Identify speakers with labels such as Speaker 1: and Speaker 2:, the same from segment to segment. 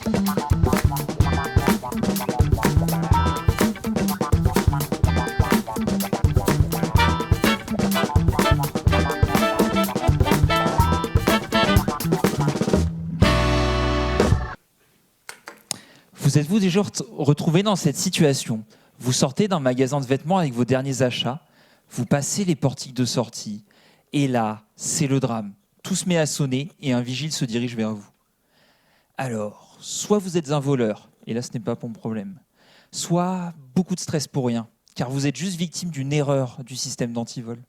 Speaker 1: Vous êtes-vous déjà retrouvé dans cette situation? Vous sortez d'un magasin de vêtements avec vos derniers achats, vous passez les portiques de sortie, et là, c'est le drame. Tout se met à sonner et un vigile se dirige vers vous. Alors, soit vous êtes un voleur, et là ce n'est pas mon problème, soit beaucoup de stress pour rien, car vous êtes juste victime d'une erreur du système d'antivol.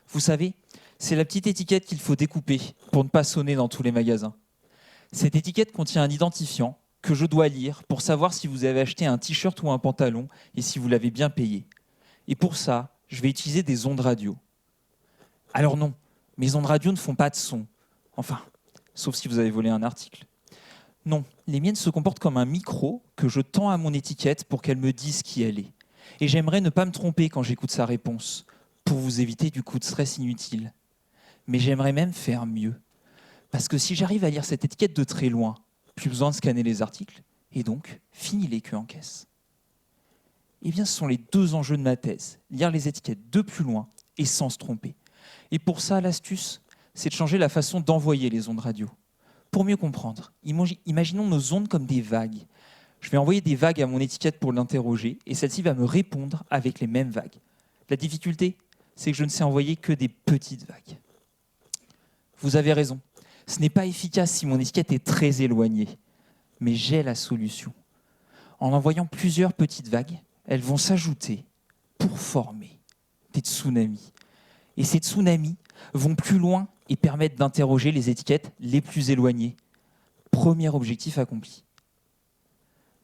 Speaker 1: Vous savez, c'est la petite étiquette qu'il faut découper pour ne pas sonner dans tous les magasins. Cette étiquette contient un identifiant que je dois lire pour savoir si vous avez acheté un t-shirt ou un pantalon et si vous l'avez bien payé. Et pour ça, je vais utiliser des ondes radio. Alors non, mes ondes radio ne font pas de son. Enfin, sauf si vous avez volé un article. Non, les miennes se comportent comme un micro que je tends à mon étiquette pour qu'elle me dise qui elle est. Et j'aimerais ne pas me tromper quand j'écoute sa réponse, pour vous éviter du coup de stress inutile. Mais j'aimerais même faire mieux. Parce que si j'arrive à lire cette étiquette de très loin, plus besoin de scanner les articles, et donc, fini les queues en caisse. Eh bien, ce sont les deux enjeux de ma thèse, lire les étiquettes de plus loin et sans se tromper. Et pour ça, l'astuce, c'est de changer la façon d'envoyer les ondes radio. Pour mieux comprendre, imaginons nos ondes comme des vagues. Je vais envoyer des vagues à mon étiquette pour l'interroger, et celle-ci va me répondre avec les mêmes vagues. La difficulté, c'est que je ne sais envoyer que des petites vagues. Vous avez raison. Ce n'est pas efficace si mon étiquette est très éloignée. Mais j'ai la solution. En envoyant plusieurs petites vagues, elles vont s'ajouter pour former des tsunamis. Et ces tsunamis vont plus loin et permettent d'interroger les étiquettes les plus éloignées. Premier objectif accompli.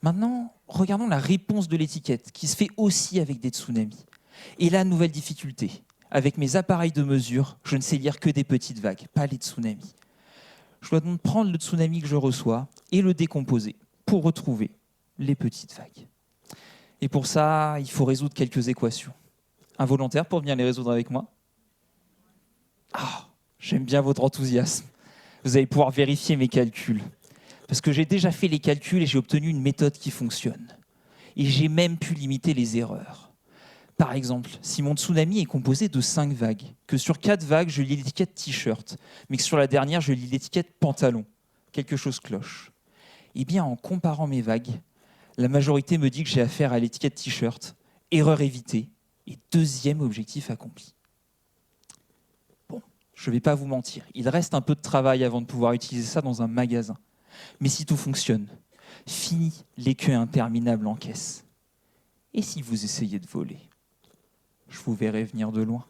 Speaker 1: Maintenant, regardons la réponse de l'étiquette qui se fait aussi avec des tsunamis. Et la nouvelle difficulté. Avec mes appareils de mesure, je ne sais lire que des petites vagues, pas les tsunamis. Je dois donc prendre le tsunami que je reçois et le décomposer pour retrouver les petites vagues. Et pour ça, il faut résoudre quelques équations. Un volontaire pour venir les résoudre avec moi? Ah, j'aime bien votre enthousiasme. Vous allez pouvoir vérifier mes calculs. Parce que j'ai déjà fait les calculs et j'ai obtenu une méthode qui fonctionne. Et j'ai même pu limiter les erreurs. Par exemple, si mon tsunami est composé de 5 vagues, que sur 4 vagues, je lis l'étiquette t-shirt, mais que sur la dernière, je lis l'étiquette pantalon, quelque chose cloche. Eh bien, en comparant mes vagues, la majorité me dit que j'ai affaire à l'étiquette t-shirt, erreur évitée, et deuxième objectif accompli. Bon, je ne vais pas vous mentir, il reste un peu de travail avant de pouvoir utiliser ça dans un magasin. Mais si tout fonctionne, fini les queues interminables en caisse. Et si vous essayez de voler? Je vous verrai venir de loin.